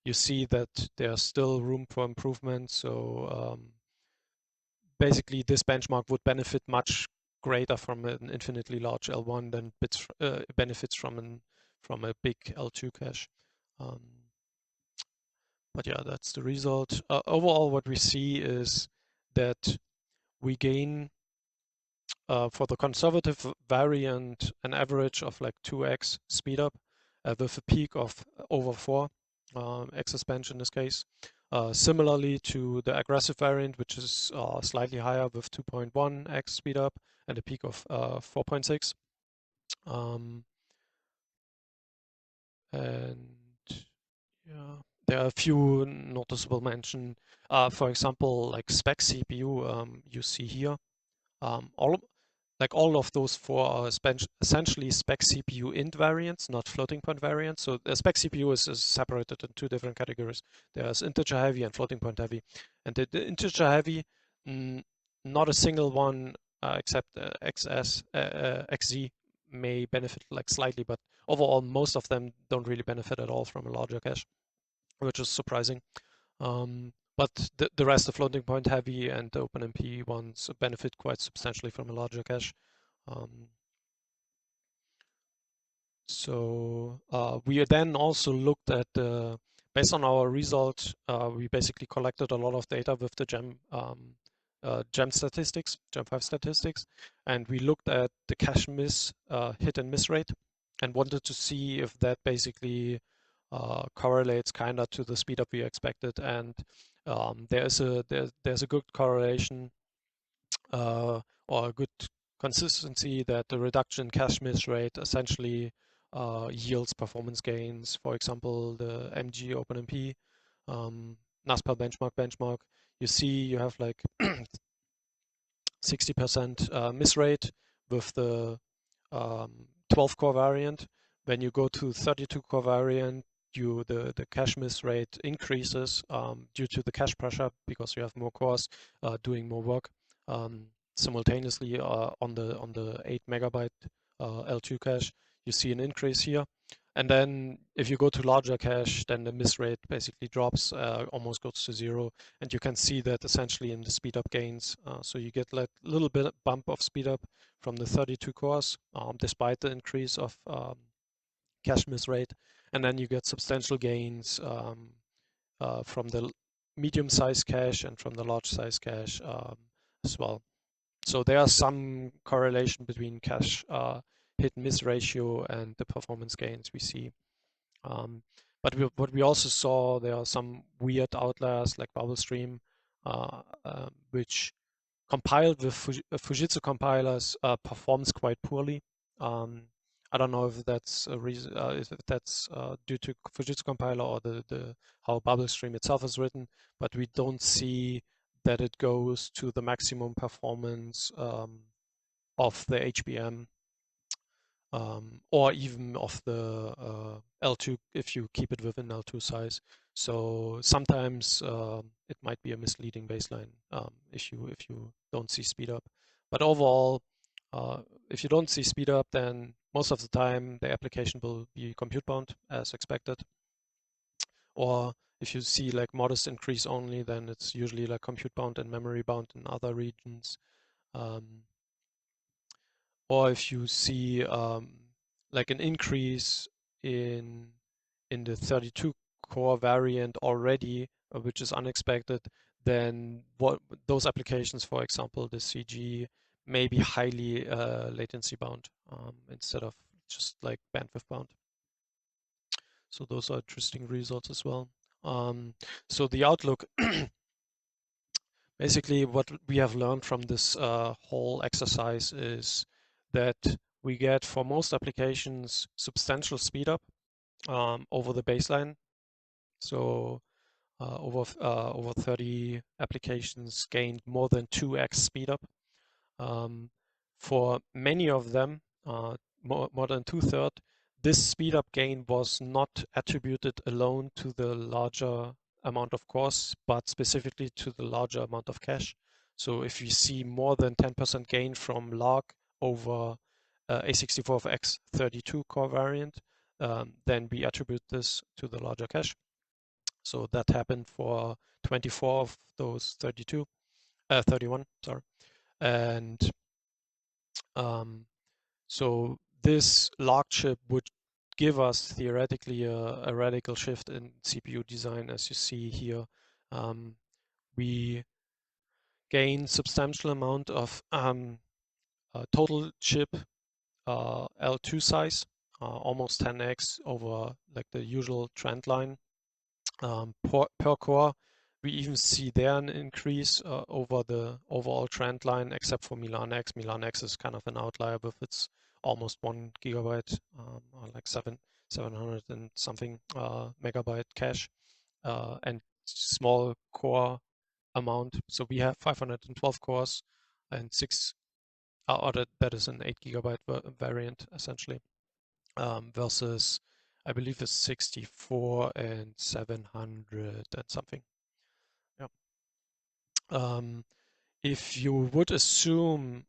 you see that there's still room for improvement. So basically, this benchmark would benefit much greater from an infinitely large L1 than benefits from a big L2 cache. But yeah, that's the result. Overall, what we see is that we gain for the conservative variant an average of like 2x speedup with a peak of over 4 x bench in this case. Similarly to the aggressive variant, which is slightly higher with 2.1x speedup and a peak of 4.6. And yeah, there are a few noticeable mention. For example, like spec CPU, you see here. All of those four are essentially spec CPU int variants, not floating point variants. So the spec CPU is separated in two different categories. There's integer heavy and floating point heavy. And the integer heavy, not a single one except XZ may benefit like slightly, but overall most of them don't really benefit at all from a larger cache, which is surprising. But the rest, the floating point heavy and the OpenMP ones, benefit quite substantially from a larger cache. So we then also looked at based on our result, we basically collected a lot of data with the GEM statistics, GEM5 statistics, and we looked at the cache miss, hit and miss rate, and wanted to see if that basically correlates kind of to the speed up we expected. And there's a good correlation or a good consistency that the reduction in cache miss rate essentially yields performance gains. For example, the MG OpenMP NASPAL benchmark. You see you have like 60% miss rate with the 12-core variant. When you go to 32-core variant, the cache miss rate increases due to the cache pressure because you have more cores doing more work simultaneously on the 8 megabyte L2 cache. You see an increase here. And then if you go to larger cache, then the miss rate basically drops, almost goes to 0. And you can see that essentially in the speed up gains. So you get like a little bit bump of speed up from the 32 cores, despite the increase of cache miss rate. And then you get substantial gains from the medium size cache and from the large size cache as well. So there are some correlation between cache hit miss ratio and the performance gains we see. But what we also saw, there are some weird outliers like bubble stream, which compiled with Fujitsu compilers performs quite poorly. I don't know if that's a reason, if that's due to Fujitsu compiler or the how bubble stream itself is written, but we don't see that it goes to the maximum performance of the HBM or even of the L2 if you keep it within L2 size. So sometimes it might be a misleading baseline if you don't see speed up. But overall, if you don't see speed up, then most of the time the application will be compute bound as expected. Or if you see like modest increase only, then it's usually like compute bound and memory bound in other regions. Or if you see like an increase in the 32 core variant already, which is unexpected, then those applications, for example, the CG, may be highly latency bound instead of just like bandwidth bound. So those are interesting results as well. So the outlook, basically what we have learned from this whole exercise is that we get, for most applications, substantial speed up over the baseline. So over 30 applications gained more than 2x speedup. For many of them, more than 2/3, this speedup gain was not attributed alone to the larger amount of cores, but specifically to the larger amount of cache. So if you see more than 10% gain from LARC over A64X 32 core variant, then we attribute this to the larger cache. So that happened for 24 of those 31, sorry. And so this LARC chip would give us theoretically a radical shift in CPU design, as you see here. We gain substantial amount of total chip L2 size, almost 10x over like the usual trend line. Per core, we even see there an increase over the overall trend line, except for Milan X. Milan X is kind of an outlier with its almost 1 gigabyte, or like 700 and something megabyte cache, and small core amount. So we have 512 cores and that is an 8 gigabyte variant essentially, versus I believe it's 64 and 700 and something. Yeah. If you would assume,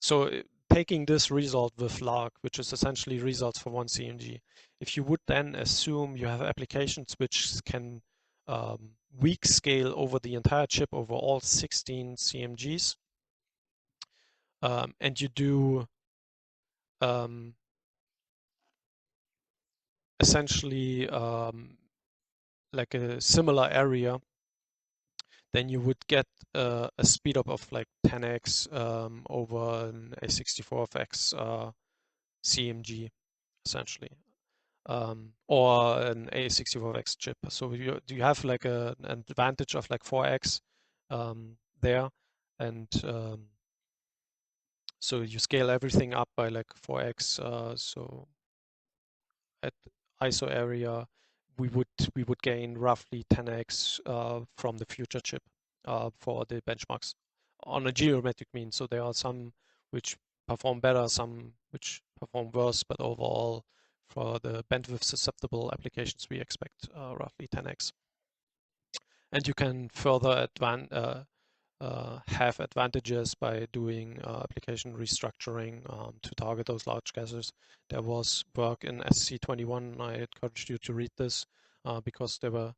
so taking this result with LARC, which is essentially results for one CMG, if you would then assume you have applications which can weak scale over the entire chip over all 16 CMGs, and you do essentially like a similar area, then you would get a speed up of like 10x over an A64X CMG, essentially, or an A64X chip. So you have like an advantage of like 4x there, and so you scale everything up by like 4x. So at ISO area, we would gain roughly 10x from the future chip for the benchmarks on a geometric mean. So there are some which perform better, some which perform worse, but overall for the bandwidth susceptible applications, we expect roughly 10x. And you can further have advantages by doing application restructuring to target those large caches. There was work in SC21. I encourage you to read this because they were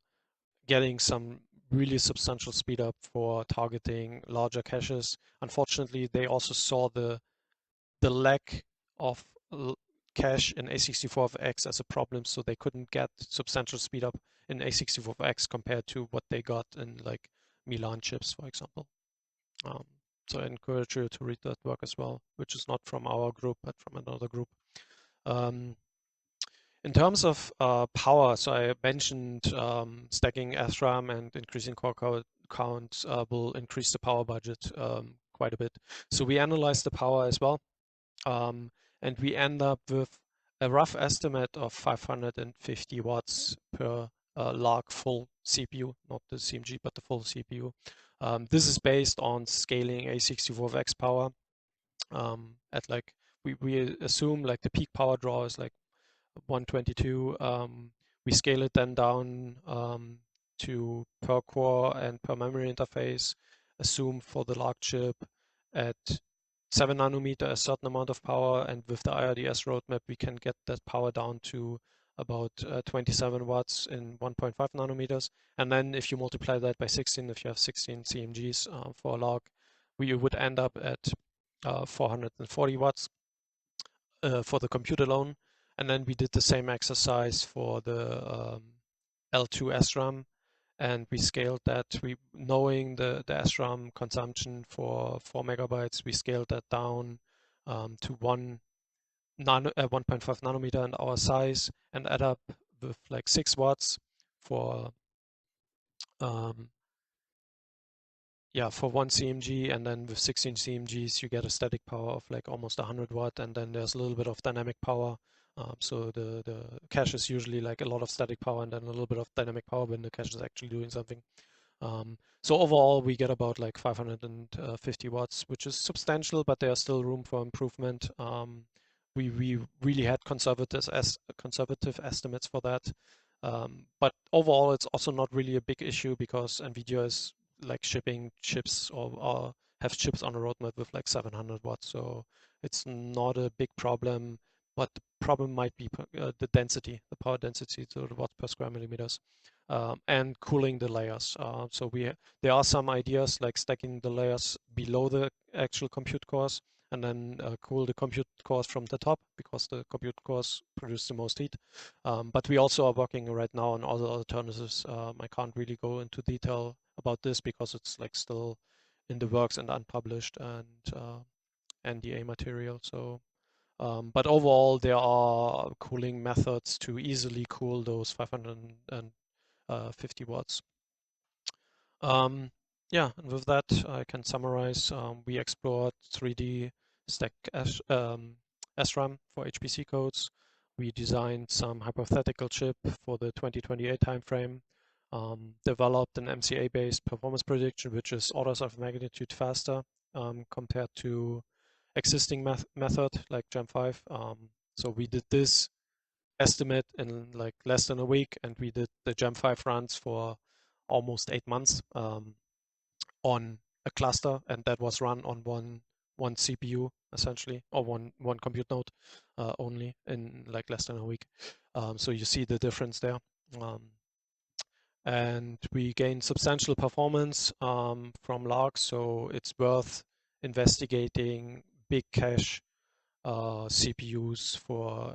getting some really substantial speed up for targeting larger caches. Unfortunately, they also saw the lack of cache in A64X as a problem, so they couldn't get substantial speed up in A64X compared to what they got in like Milan chips, for example. So I encourage you to read that work as well, which is not from our group, but from another group. In terms of power, so I mentioned stacking SRAM and increasing core count will increase the power budget quite a bit. So we analyzed the power as well, and we end up with a rough estimate of 550 watts per LARC full CPU, not the CMG, but the full CPU. This is based on scaling A64X power at like, we assume like the peak power draw is like 122. We scale it then down to per core and per memory interface, assume for the LARC chip at 7 nanometer a certain amount of power, and with the IRDS roadmap we can get that power down to about 27 watts in 1.5 nanometers. And then if you multiply that by 16, if you have 16 CMGs for LARC, we would end up at 440 watts for the compute alone. And then we did the same exercise for the L2 SRAM, and we scaled that. Knowing the SRAM consumption for 4 megabytes, we scaled that down to 1.5 nanometer in our size, and add up with like 6 watts for for one CMG, and then with 16 CMGs you get a static power of like almost 100 watt, and then there's a little bit of dynamic power So the cache is usually like a lot of static power and then a little bit of dynamic power when the cache is actually doing something. So overall, we get about like 550 watts, which is substantial, but there's still room for improvement. We really had conservative estimates for that. But overall, it's also not really a big issue because NVIDIA is like shipping chips or have chips on a roadmap with like 700 watts. So it's not a big problem, but the problem might be the density, the power density, so the watts per square millimeters. And cooling the layers. So there are some ideas like stacking the layers below the actual compute cores and then cool the compute cores from the top because the compute cores produce the most heat. But we also are working right now on other alternatives. I can't really go into detail about this because it's like still in the works and unpublished and NDA material. So but overall, there are cooling methods to easily cool those 550 watts. Yeah, and with that, I can summarize. We explored 3D-Stacked SRAM for HPC codes. We designed some hypothetical chip for the 2028 timeframe. Developed an MCA-based performance prediction, which is orders of magnitude faster compared to existing method like Gem5. So we did this estimate in like less than a week, and we did the Gem5 runs for almost 8 months on a cluster, and that was run on one CPU essentially, or one compute node only in like less than a week. So you see the difference there. And we gained substantial performance from LARC, so it's worth investigating big cache CPUs for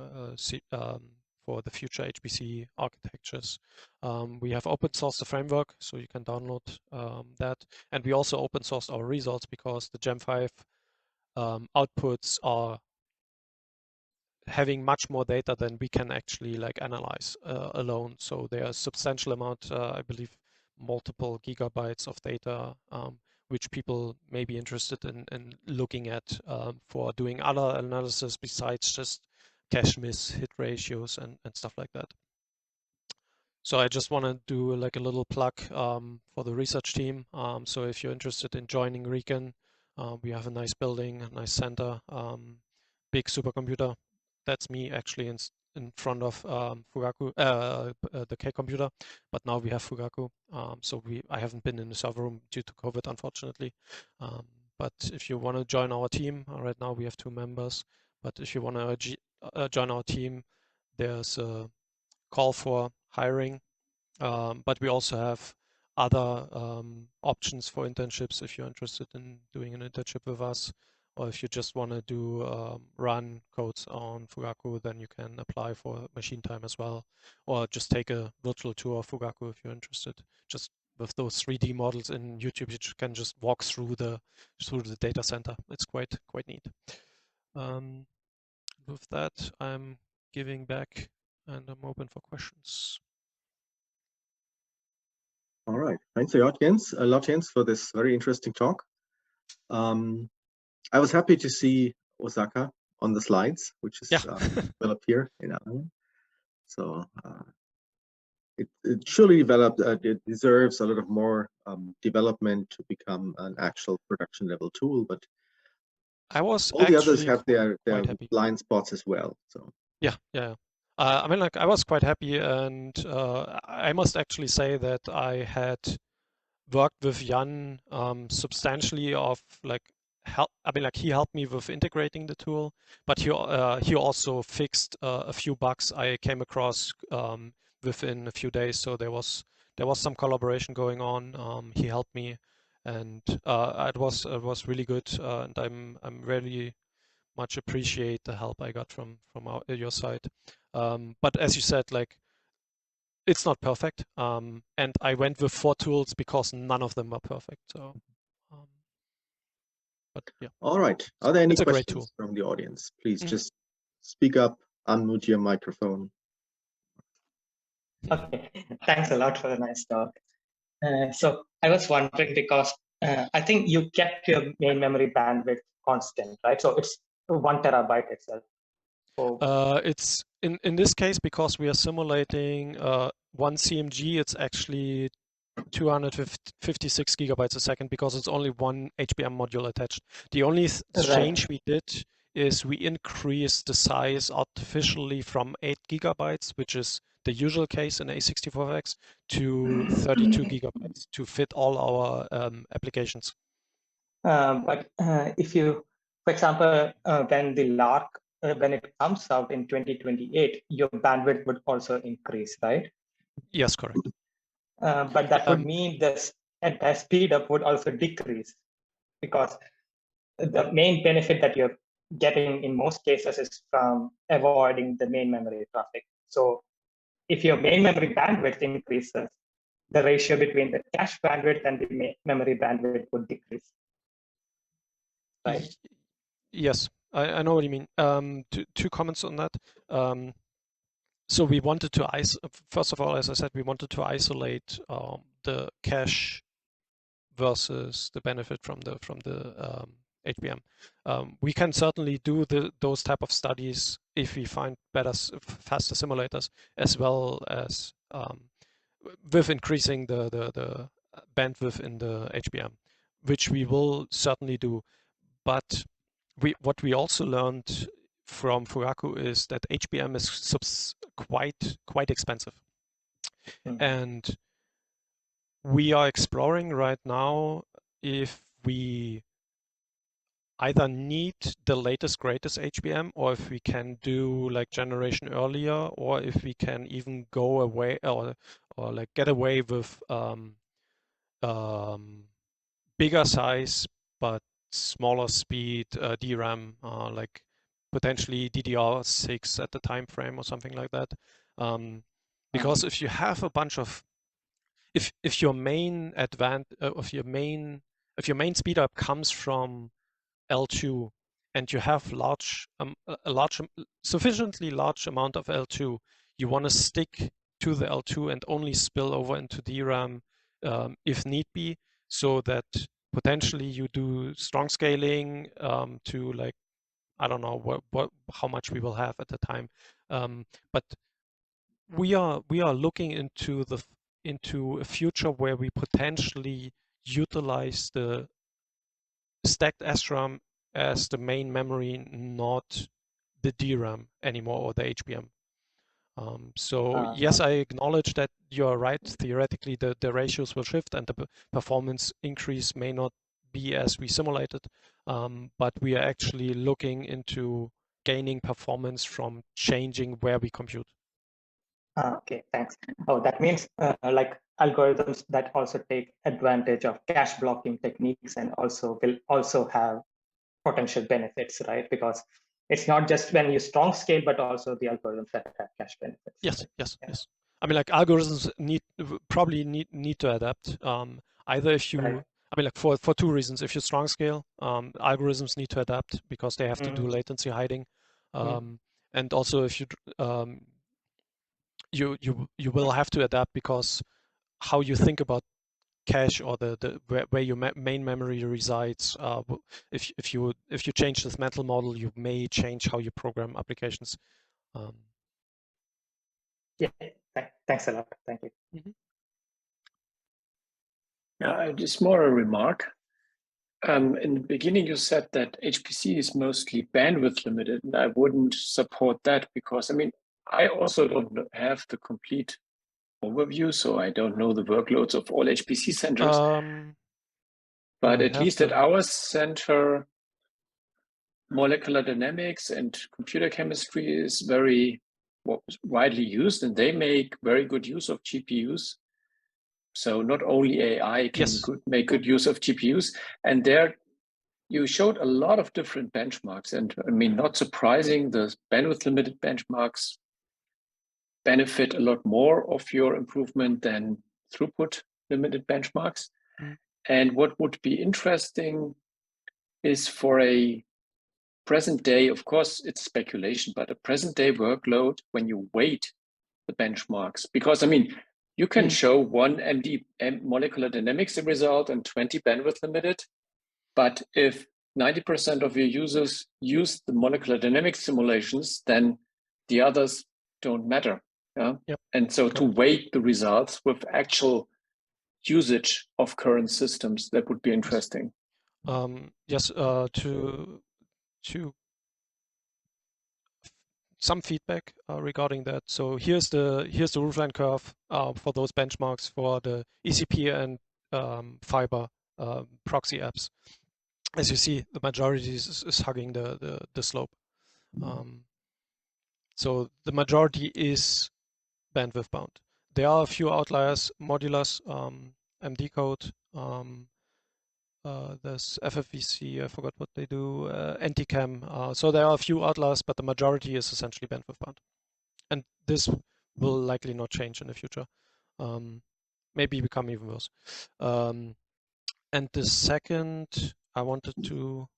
the future HPC architectures. We have open sourced the framework, so you can download that. And we also open sourced our results because the Gem5 outputs are having much more data than we can actually like analyze alone. So there's a substantial amount, I believe, multiple gigabytes of data, which people may be interested in looking at for doing other analysis besides just cache miss, hit ratios, and stuff like that. So I just want to do like a little plug for the research team. So if you're interested in joining RIKEN, we have a nice building, a nice center, big supercomputer. That's me actually in front of Fugaku, the K computer, but now we have Fugaku. So I haven't been in the server room due to COVID, unfortunately. But if you want to join our team, right now we have 2 members. But if you want to join our team, there's a call for hiring. But we also have other options for internships if you're interested in doing an internship with us, or if you just want to do run codes on Fugaku, then you can apply for machine time as well, or just take a virtual tour of Fugaku if you're interested. Just with those 3D models in YouTube, you can just walk through the data center. It's quite neat. With that, I'm giving back and I'm open for questions. All right, thanks a lot, Jens, for this very interesting talk. I was happy to see Osaka on the slides, which is will appear in Ireland. So it surely developed. It deserves a lot of more development to become an actual production level tool. But all the others have their blind spots as well. So yeah. I mean, like I was quite happy, and I must actually say that I had worked with Jan substantially of like help. I mean, like he helped me with integrating the tool, but he also fixed a few bugs I came across within a few days. So there was some collaboration going on. He helped me, and it was really good. And I'm really much appreciate the help I got from your side. But as you said, like it's not perfect. And I went with 4 tools because none of them were perfect. So, but yeah. All right. Are there any questions from the audience? Please just speak up, unmute your microphone. Okay, thanks a lot for the nice talk. So I was wondering because I think you kept your main memory bandwidth constant, right? So it's 1 terabyte itself. It's in this case, because we are simulating one CMG, it's actually 256 gigabytes a second because it's only one HBM module attached. The only change we did is we increased the size artificially from 8 gigabytes, which is the usual case in A64X, to 32 gigabytes to fit all our applications. But if you, for example, when the LARC, when it comes out in 2028, your bandwidth would also increase, right? Yes, correct. But that would mean this entire speed up would also decrease, because the main benefit that you're getting in most cases is from avoiding the main memory traffic. So if your main memory bandwidth increases, the ratio between the cache bandwidth and the memory bandwidth would decrease. Right? Yes, I know what you mean. Two comments on that. So we wanted to first of all, as I said, we wanted to isolate the cache versus the benefit from the HBM. We can certainly do those type of studies if we find better, faster simulators, as well as with increasing the bandwidth in the HBM, which we will certainly do. But what we also learned from Furaku is that HBM is quite expensive. And we are exploring right now if we either need the latest, greatest HBM, or if we can do like generation earlier, or if we can even go away or like get away with bigger size but smaller speed DRAM, like potentially DDR6 at the time frame or something like that. Because if you have a bunch of, if your main if your main speed up comes from L2 and you have sufficiently large amount of L2, you want to stick to the L2 and only spill over into DRAM if need be, so that potentially you do strong scaling to, like, I don't know how much we will have at the time, but we are looking into a future where we potentially utilize the stacked SRAM as the main memory, not the DRAM anymore, or the HBM. So yes, I acknowledge that you're right. Theoretically, the ratios will shift and the performance increase may not be as we simulated, but we are actually looking into gaining performance from changing where we compute. Okay, thanks. Oh, that means like algorithms that also take advantage of cache blocking techniques and also will also have potential benefits, right? Because it's not just when you strong scale, but also the algorithms that have cache benefits. Yes, right? yes. I mean, like, algorithms probably need to adapt. Either if you, right. I mean, like, for two reasons. If you strong scale, algorithms need to adapt because they have to do latency hiding, and also if you you will have to adapt because how you think about cache or where your main memory resides. If you change this mental model, you may change how you program applications. Yeah, thanks a lot. Thank you. Yeah, just more a remark. In the beginning, you said that HPC is mostly bandwidth limited, and I wouldn't support that because, I mean, I also don't have the complete overview, so I don't know the workloads of all HPC centers. But at least at our center, molecular dynamics and computer chemistry is very widely used, and they make very good use of GPUs. So not only AI can make good use of GPUs, and there you showed a lot of different benchmarks. And I mean, not surprising, the bandwidth limited benchmarks benefit a lot more of your improvement than throughput limited benchmarks. And what would be interesting is for a present day, of course, it's speculation, but a present day workload when you weight the benchmarks, because I mean, you can show one molecular dynamics result and 20 bandwidth limited, but if 90% of your users use the molecular dynamics simulations, then the others don't matter. Yeah. Yep. And so to weight the results with actual usage of current systems, that would be interesting. Yes, to some feedback regarding that. So here's the roofline curve for those benchmarks for the ECP and fiber proxy apps. As you see, the majority is hugging the slope. So the majority is bandwidth bound. There are a few outliers, modulus, MD code, there's FFVC, I forgot what they do, NTCam. So there are a few outliers, but the majority is essentially bandwidth bound. And this will likely not change in the future. Maybe become even worse. And the second I wanted to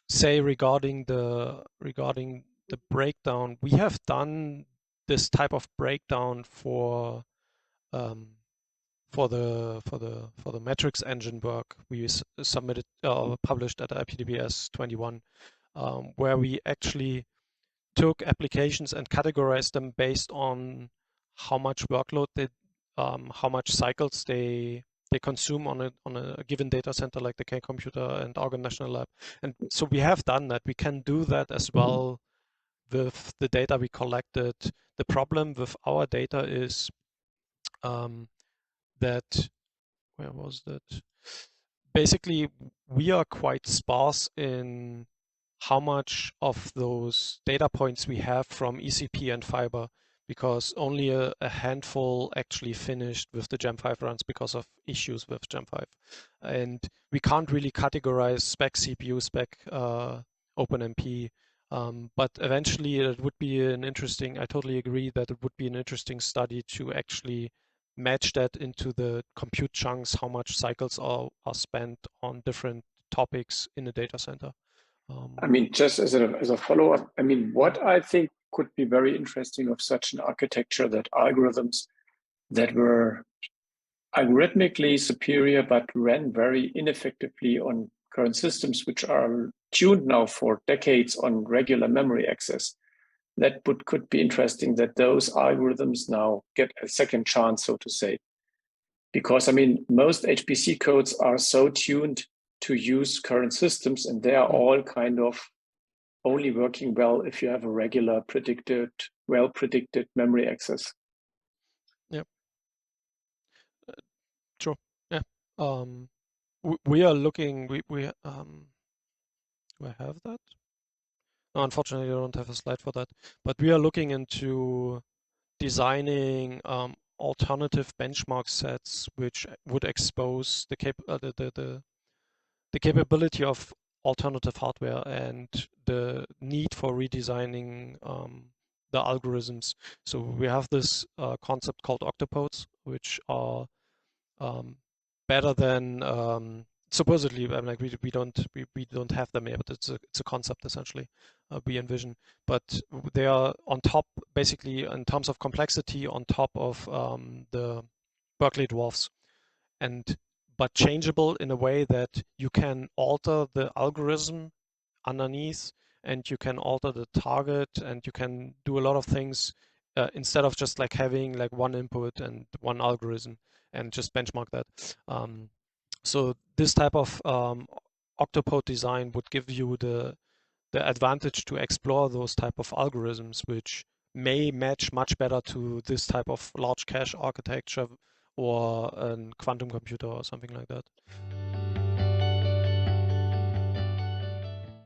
say regarding the breakdown, we have done this type of breakdown for the metrics engine work we submitted published at IPDBS 21, where we actually took applications and categorized them based on how much workload they, how much cycles they consume on a given data center like the K Computer and Argonne National Lab. And so we have done that. We can do that as well with the data we collected. The problem with our data is that, where was that? Basically, we are quite sparse in how much of those data points we have from ECP and fiber, because only a handful actually finished with the Gem 5 runs because of issues with Gem 5. And we can't really categorize spec CPU, spec OpenMP, but eventually it would be an interesting, I totally agree that it would be an interesting study to actually match that into the compute chunks, how much cycles are spent on different topics in the data center. I mean, just as a follow-up, I mean, what I think could be very interesting of such an architecture, that algorithms that were algorithmically superior but ran very ineffectively on current systems, which are tuned now for decades on regular memory access, that could be interesting, that those algorithms now get a second chance, so to say. Because, I mean, most HPC codes are so tuned to use current systems, and they are all kind of only working well if you have a regular well-predicted memory access. Yep. True. Yeah. We are looking, we do I have that? No, unfortunately, I don't have a slide for that, but we are looking into designing alternative benchmark sets which would expose the capability of alternative hardware and the need for redesigning the algorithms. So we have this concept called octopodes, which are better than supposedly. I'm like we don't have them yet, but it's a concept essentially we envision. But they are on top, basically in terms of complexity, on top of the Berkeley dwarfs, but changeable in a way that you can alter the algorithm underneath, and you can alter the target, and you can do a lot of things instead of just like having like one input and one algorithm and just benchmark that. So this type of octopode design would give you the advantage to explore those type of algorithms, which may match much better to this type of large cache architecture or a quantum computer or something like that.